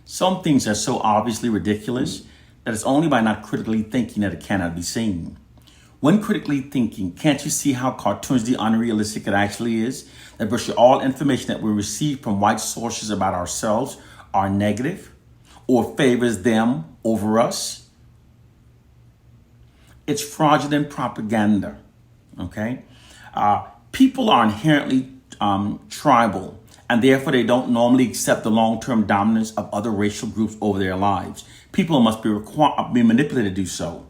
Some things are so obviously ridiculous that it's only by not critically thinking that it cannot be seen. When critically thinking, can't you see how cartoonishly unrealistic it actually is? That virtually all information that we receive from white sources about ourselves are negative or favors them over us? It's fraudulent propaganda, okay? People are inherently tribal, and therefore they don't normally accept the long-term dominance of other racial groups over their lives. People must be manipulated to do so.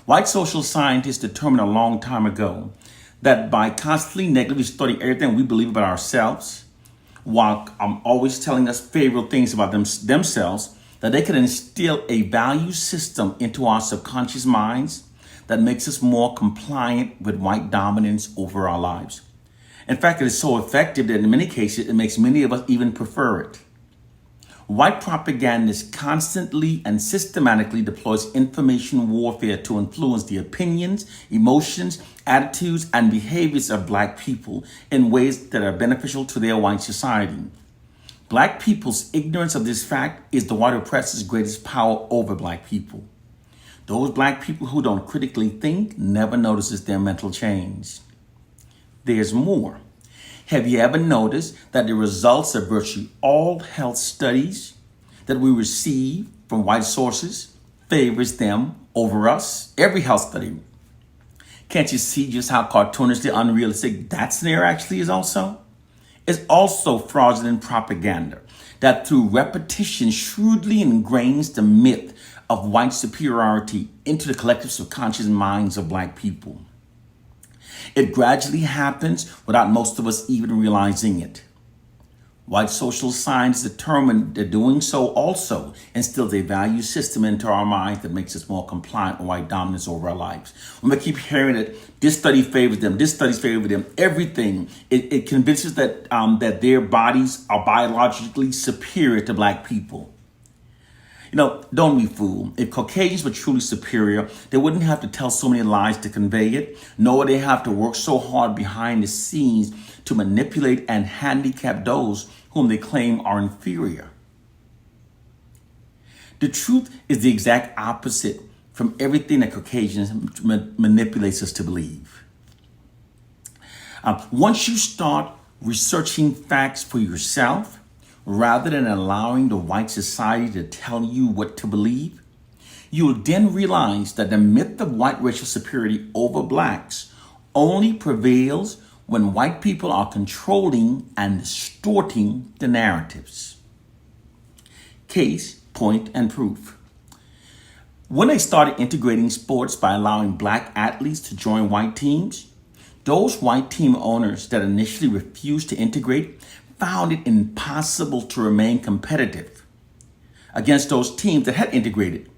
White social scientists determined a long time ago that by constantly negatively studying everything we believe about ourselves, while always telling us favorable things about themselves, that they can instill a value system into our subconscious minds that makes us more compliant with white dominance over our lives. In fact, it is so effective that in many cases, it makes many of us even prefer it. White propagandists constantly and systematically deploys information warfare to influence the opinions, emotions, attitudes, and behaviors of Black people in ways that are beneficial to their white society. Black people's ignorance of this fact is the white oppressor's greatest power over Black people. Those Black people who don't critically think never notices their mental change. There's more. Have you ever noticed that the results of virtually all health studies that we receive from white sources favors them over us? Every health study. Can't you see just how cartoonishly unrealistic that scenario actually is also? It's also fraudulent propaganda that through repetition shrewdly ingrains the myth of white superiority into the collective subconscious minds of Black people. It gradually happens without most of us even realizing it. White social science determined that doing so also instills a value system into our minds that makes us more compliant with white dominance over our lives. When we keep hearing that this study favors them, this study favors them, everything, it convinces that their bodies are biologically superior to Black people. You know, don't be fooled. If Caucasians were truly superior, they wouldn't have to tell so many lies to convey it, nor would they have to work so hard behind the scenes to manipulate and handicap those whom they claim are inferior. The truth is the exact opposite from everything that Caucasians manipulates us to believe. Once you start researching facts for yourself, rather than allowing the white society to tell you what to believe, you will then realize that the myth of white racial superiority over Blacks only prevails when white people are controlling and distorting the narratives. Case, point, and proof. When they started integrating sports by allowing Black athletes to join white teams, those white team owners that initially refused to integrate found it impossible to remain competitive against those teams that had integrated.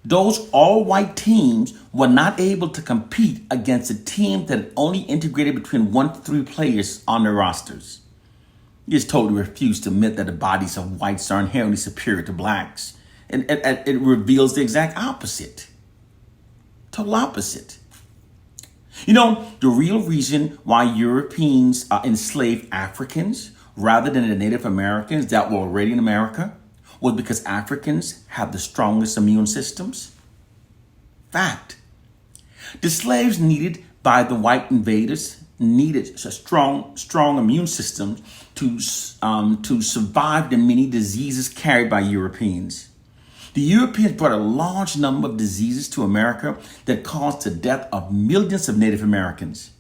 Those all-white teams were not able to compete against a team that only integrated between 1 to 3 players on their rosters. They just totally refused to admit that the bodies of whites are inherently superior to Blacks. And it reveals the exact opposite. Total opposite. You know, the real reason why Europeans enslaved Africans rather than the Native Americans that were already in America was because Africans have the strongest immune systems. Fact. The slaves needed by the white invaders needed a strong immune system to survive the many diseases carried by Europeans. The Europeans brought a large number of diseases to America that caused the death of millions of Native Americans.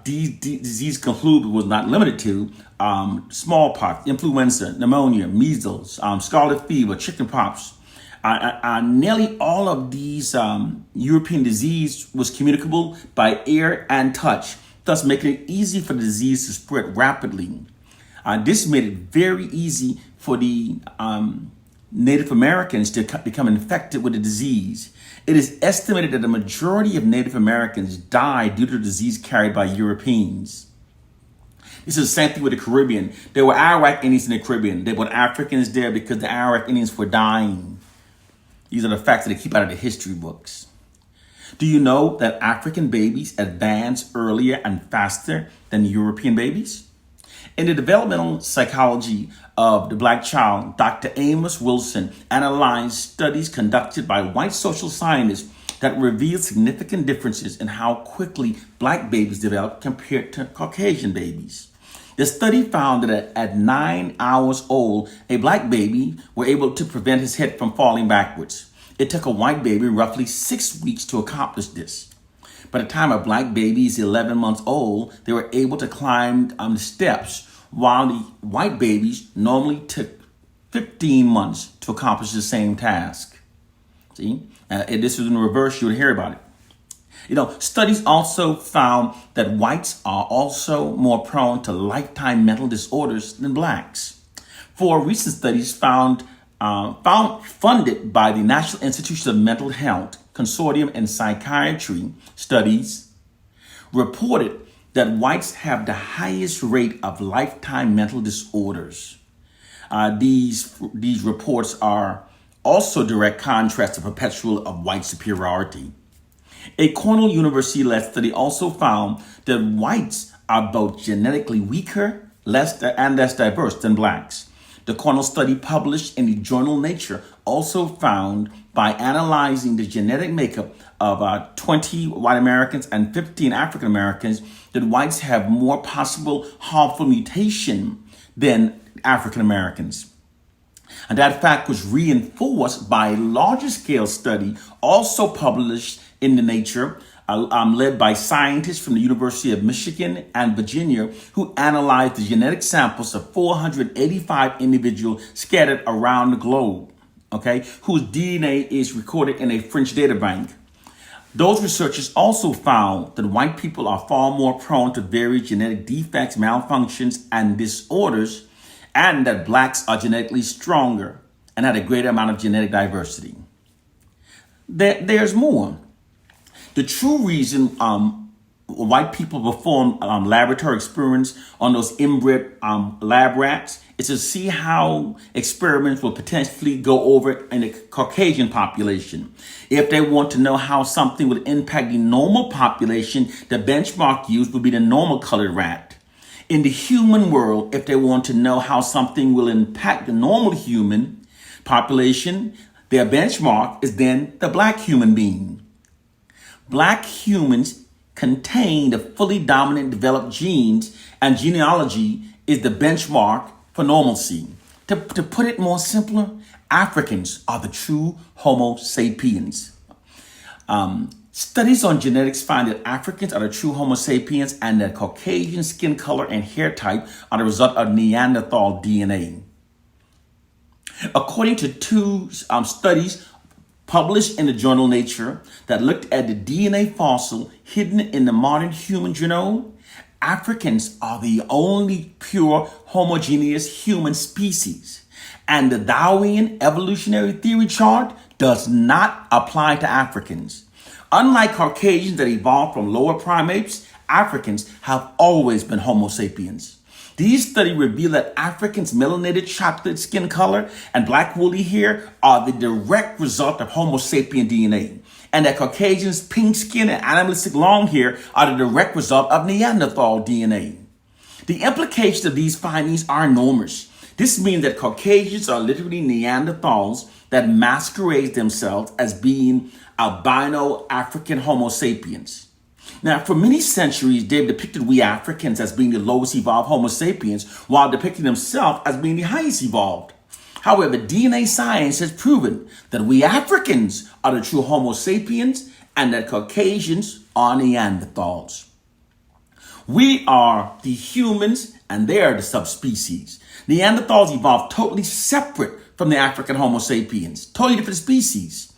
These diseases include, but was not limited to, smallpox, influenza, pneumonia, measles, scarlet fever, chickenpox. Nearly all of these European disease was communicable by air and touch, thus making it easy for the disease to spread rapidly. This made it very easy for the Native Americans to become infected with the disease. It is estimated that the majority of Native Americans died due to the disease carried by Europeans. This is the same thing with the Caribbean. There were Arawak Indians in the Caribbean. There were Africans there because the Arawak Indians were dying. These are the facts that they keep out of the history books. Do you know that African babies advance earlier and faster than European babies? In the developmental psychology of the black child, Dr. Amos Wilson analyzed studies conducted by white social scientists that revealed significant differences in how quickly black babies develop compared to Caucasian babies. The study found that at 9 hours old, a black baby were able to prevent his head from falling backwards. It took a white baby roughly 6 weeks to accomplish this. By the time a black baby is 11 months old, they were able to climb the steps, while the white babies normally took 15 months to accomplish the same task. See, if this was in reverse, you would hear about it. Studies also found that whites are also more prone to lifetime mental disorders than blacks. 4 recent studies funded by the National Institute of Mental Health Consortium and Psychiatry studies reported that whites have the highest rate of lifetime mental disorders. These reports are also direct contrast to perpetual of white superiority. A Cornell University-led study also found that whites are both genetically weaker and less diverse than blacks. The Cornell study, published in the journal Nature, also found by analyzing the genetic makeup of 20 white Americans and 15 African Americans that whites have more possible harmful mutation than African Americans. And that fact was reinforced by a larger scale study also published in the Nature, led by scientists from the University of Michigan and Virginia, who analyzed the genetic samples of 485 individuals scattered around the globe, whose DNA is recorded in a French data bank. Those researchers also found that white people are far more prone to various genetic defects, malfunctions, and disorders, and that blacks are genetically stronger and had a greater amount of genetic diversity. There's more. The true reason white people perform laboratory experiments on those inbred lab rats is to see how experiments will potentially go over in the Caucasian population. If they want to know how something will impact the normal population, the benchmark used would be the normal colored rat. In the human world, if they want to know how something will impact the normal human population, their benchmark is then the black human being. Black humans contain the fully dominant developed genes, and genealogy is the benchmark for normalcy. To put it more simpler, Africans are the true Homo sapiens. Studies on genetics find that Africans are the true Homo sapiens and that Caucasian skin color and hair type are the result of Neanderthal DNA. According to 2 studies published in the journal Nature that looked at the DNA fossil hidden in the modern human genome, Africans are the only pure homogeneous human species. And the Darwinian evolutionary theory chart does not apply to Africans. Unlike Caucasians that evolved from lower primates, Africans have always been Homo sapiens. These studies reveal that Africans' melanated chocolate skin color and black woolly hair are the direct result of Homo sapien DNA, and that Caucasians' pink skin and animalistic long hair are the direct result of Neanderthal DNA. The implications of these findings are enormous. This means that Caucasians are literally Neanderthals that masquerade themselves as being albino African Homo sapiens. Now, for many centuries, they've depicted we Africans as being the lowest evolved Homo sapiens, while depicting themselves as being the highest evolved. However, DNA science has proven that we Africans are the true Homo sapiens and that Caucasians are Neanderthals. We are the humans and they are the subspecies. Neanderthals evolved totally separate from the African Homo sapiens, totally different species.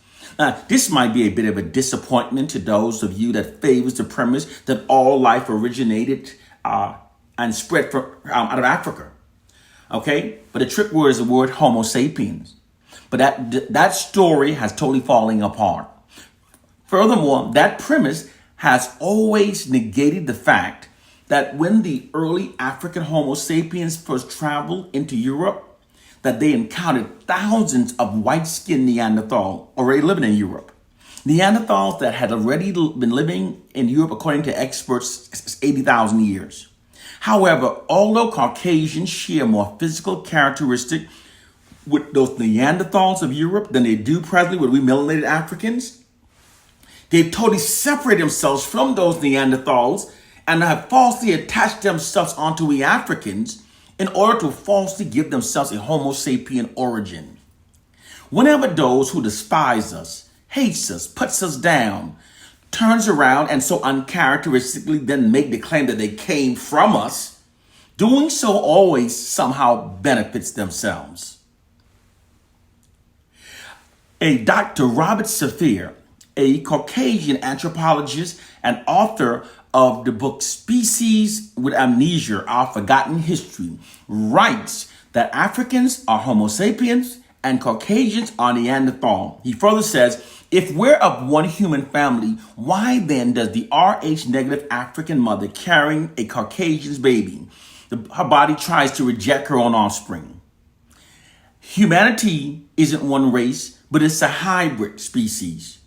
This might be a bit of a disappointment to those of you that favors the premise that all life originated and spread out of Africa. Okay, but the trick word is the word Homo sapiens. But that story has totally fallen apart. Furthermore, that premise has always negated the fact that when the early African Homo sapiens first traveled into Europe, that they encountered thousands of white-skinned Neanderthals already living in Europe. Neanderthals that had already been living in Europe, according to experts, 80,000 years. However, although Caucasians share more physical characteristic with those Neanderthals of Europe than they do presently with we melanated Africans, they've totally separated themselves from those Neanderthals and have falsely attached themselves onto we Africans in order to falsely give themselves a Homo sapien origin. Whenever those who despise us, hates us, puts us down, turns around and so uncharacteristically then make the claim that they came from us, doing so always somehow benefits themselves. A Dr. Robert Safir, a Caucasian anthropologist and author of the book Species with Amnesia, Our Forgotten History, writes that Africans are Homo sapiens and Caucasians are Neanderthal. He further says, if we're of one human family, why then does the Rh negative African mother carrying a Caucasian's baby, her body tries to reject her own offspring? Humanity isn't one race, but it's a hybrid species.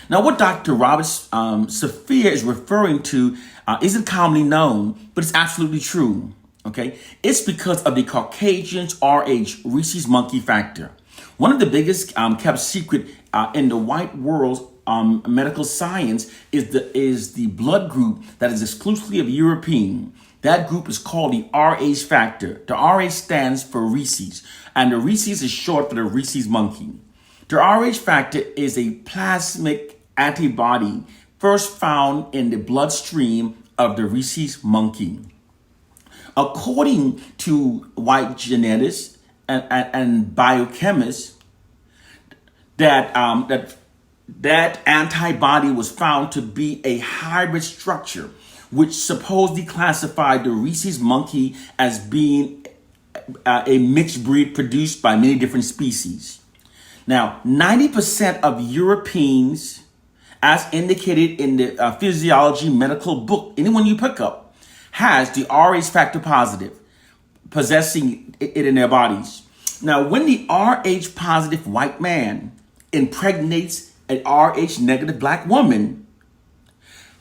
Now, what Dr. Robert Safir is referring to isn't commonly known, but it's absolutely true. Okay, it's because of the Caucasian's Rh, rhesus monkey factor. One of the biggest kept secret in the white world's medical science is the blood group that is exclusively of European. That group is called the Rh factor. The Rh stands for rhesus, and the rhesus is short for the rhesus monkey. The Rh factor is a plasmic antibody first found in the bloodstream of the rhesus monkey. According to white geneticists and biochemists, that antibody was found to be a hybrid structure, which supposedly classified the rhesus monkey as being a mixed breed produced by many different species. Now, 90% of Europeans, as indicated in the physiology medical book, anyone you pick up, has the Rh factor positive, possessing it in their bodies. Now, when the Rh positive white man impregnates an Rh negative black woman,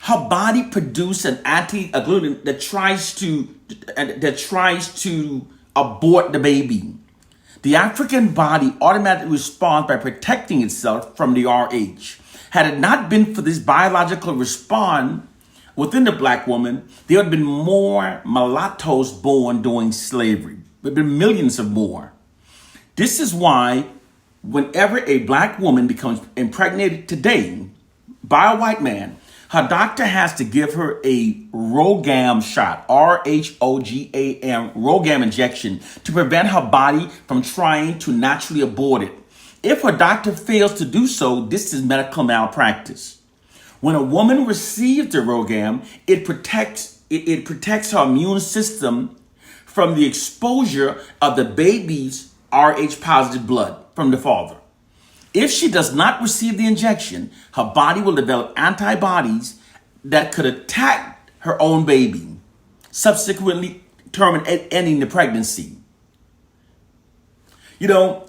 her body produces an anti-agglutinin that tries to abort the baby. The African body automatically responds by protecting itself from the Rh. Had it not been for this biological response within the black woman, there would have been more mulattoes born during slavery. There would have been millions of more. This is why whenever a black woman becomes impregnated today by a white man, her doctor has to give her a ROGAM shot, RHOGAM, ROGAM injection, to prevent her body from trying to naturally abort it. If her doctor fails to do so, this is medical malpractice. When a woman receives the ROGAM, it protects her immune system from the exposure of the baby's Rh positive blood from the father. If she does not receive the injection, her body will develop antibodies that could attack her own baby, subsequently ending the pregnancy. You know,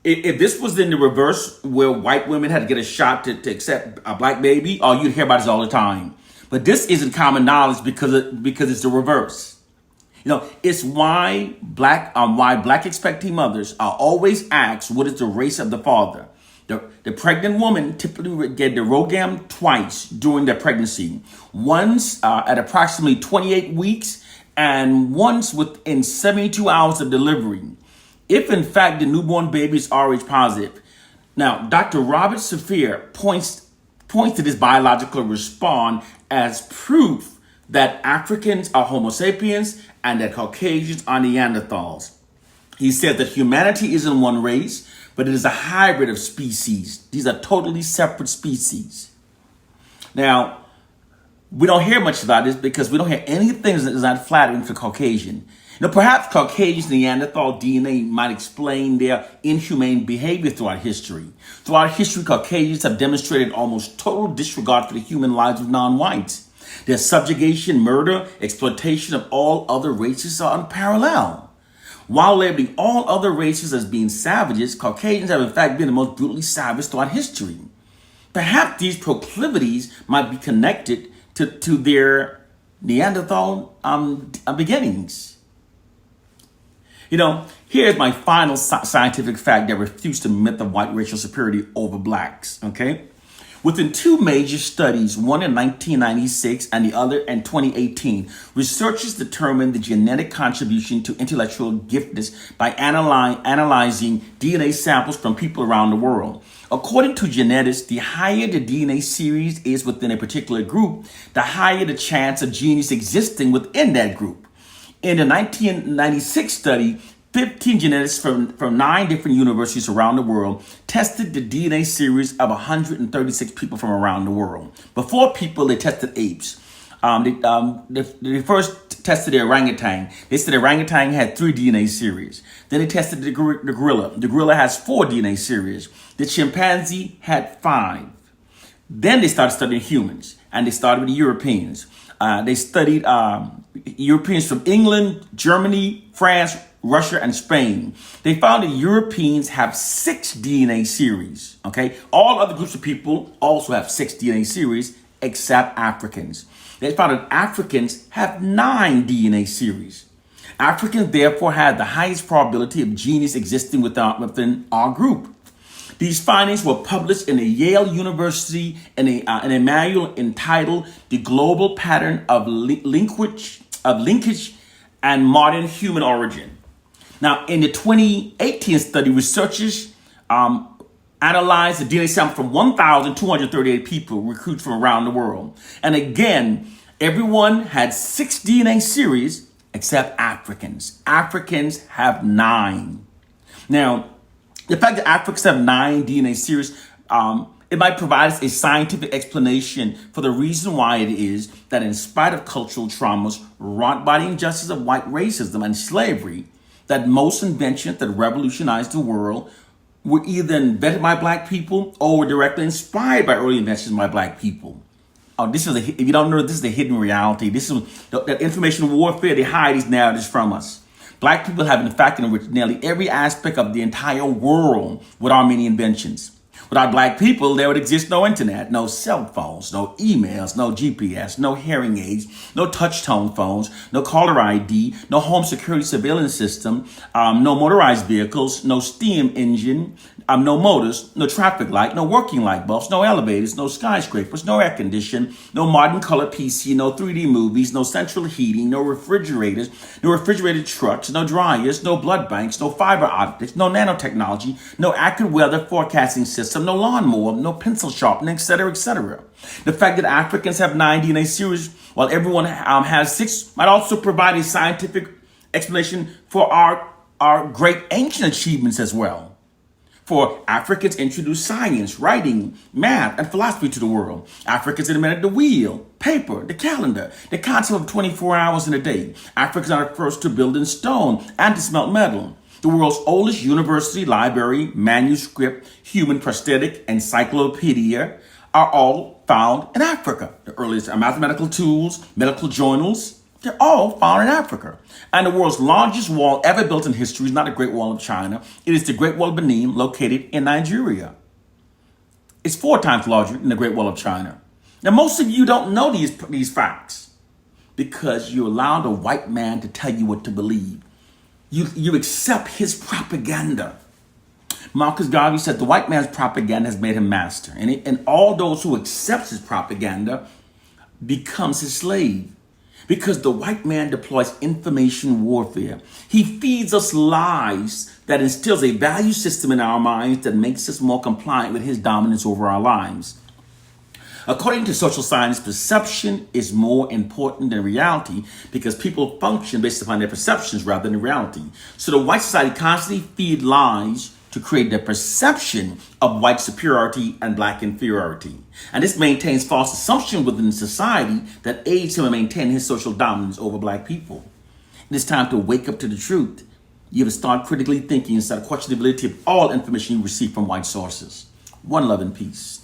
if this was in the reverse, where white women had to get a shot to accept a black baby, oh, you'd hear about this all the time. But this isn't common knowledge because it's the reverse. You know, it's why black expecting mothers are always asked what is the race of the father. The pregnant woman typically would get the ROGAM twice during their pregnancy, once at approximately 28 weeks and once within 72 hours of delivery, if in fact the newborn baby is Rh positive. Now, Dr. Robert Safir points to this biological response as proof that Africans are Homo sapiens and that Caucasians are Neanderthals. He said that humanity isn't one race, but it is a hybrid of species. These are totally separate species. Now, we don't hear much about this because we don't hear anything that is not flattering for Caucasian. Now, perhaps Caucasians' Neanderthal DNA might explain their inhumane behavior throughout history. Throughout history, Caucasians have demonstrated almost total disregard for the human lives of non-whites. Their subjugation, murder, exploitation of all other races are unparalleled. While labeling all other races as being savages, Caucasians have in fact been the most brutally savage throughout history. Perhaps these proclivities might be connected to their Neanderthal beginnings. Here's my final scientific fact that refutes the myth of white racial superiority over blacks, okay? Within two major studies, one in 1996 and the other in 2018, researchers determined the genetic contribution to intellectual giftedness by analyzing DNA samples from people around the world. According to geneticists, the higher the DNA series is within a particular group, the higher the chance of genius existing within that group. In the 1996 study, 15 geneticists from 9 different universities around the world tested the DNA series of 136 people from around the world. Before people, they tested apes. They first tested the orangutan. They said the orangutan had 3 DNA series. Then they tested the gorilla. The gorilla has 4 DNA series. The chimpanzee had 5. Then they started studying humans, and they started with the Europeans. They studied Europeans from England, Germany, France, Russia, and Spain. They found that Europeans have 6 DNA series, okay? All other groups of people also have 6 DNA series except Africans. They found that Africans have 9 DNA series. Africans therefore had the highest probability of genius existing within our group. These findings were published in a Yale University in a manual entitled "The Global Pattern of Linkage and Modern Human Origin." Now, in the 2018 study, researchers analyzed the DNA sample from 1,238 people recruited from around the world. And again, everyone had 6 DNA series except Africans. Africans have 9. Now, the fact that Africans have 9 DNA series, it might provide us a scientific explanation for the reason why it is that in spite of cultural traumas wrought by the injustice of white racism and slavery, that most inventions that revolutionized the world were either invented by black people or were directly inspired by early inventions by black people. If you don't know, this is the hidden reality. This is that information warfare. They hide these narratives from us. Black people have in fact enriched nearly every aspect of the entire world with our many inventions. Without black people, there would exist no internet, no cell phones, no emails, no GPS, no hearing aids, no touch-tone phones, no caller ID, no home security surveillance system, no motorized vehicles, no steam engine, no motors, no traffic light, no working light bulbs, no elevators, no skyscrapers, no air conditioning, no modern color PC, no 3D movies, no central heating, no refrigerators, no refrigerated trucks, no dryers, no blood banks, no fiber optics, no nanotechnology, no accurate weather forecasting system, no lawnmower, no pencil sharpening, etc., etc. The fact that Africans have 9 DNA series while everyone has 6 might also provide a scientific explanation for our great ancient achievements as well. For Africans introduced science, writing, math, and philosophy to the world. Africans invented the wheel, paper, the calendar, the concept of 24 hours in a day. Africans are the first to build in stone and to smelt metal. The world's oldest university, library, manuscript, human prosthetic, encyclopedia are all found in Africa. The earliest mathematical tools, medical journals, they're all found in Africa. And the world's largest wall ever built in history is not the Great Wall of China. It is the Great Wall of Benin, located in Nigeria. It's 4 times larger than the Great Wall of China. Now, most of you don't know these facts because you allow the white man to tell you what to believe. You accept his propaganda. Marcus Garvey said the white man's propaganda has made him master. And all those who accept his propaganda becomes his slave. Because the white man deploys information warfare. He feeds us lies that instills a value system in our minds that makes us more compliant with his dominance over our lives. According to social science, perception is more important than reality because people function based upon their perceptions rather than reality. So the white society constantly feeds lies to create the perception of white superiority and black inferiority. And this maintains false assumptions within society that aids him in maintaining his social dominance over black people. It is time to wake up to the truth. You have to start critically thinking and start questioning the validity of all information you receive from white sources. One love and peace.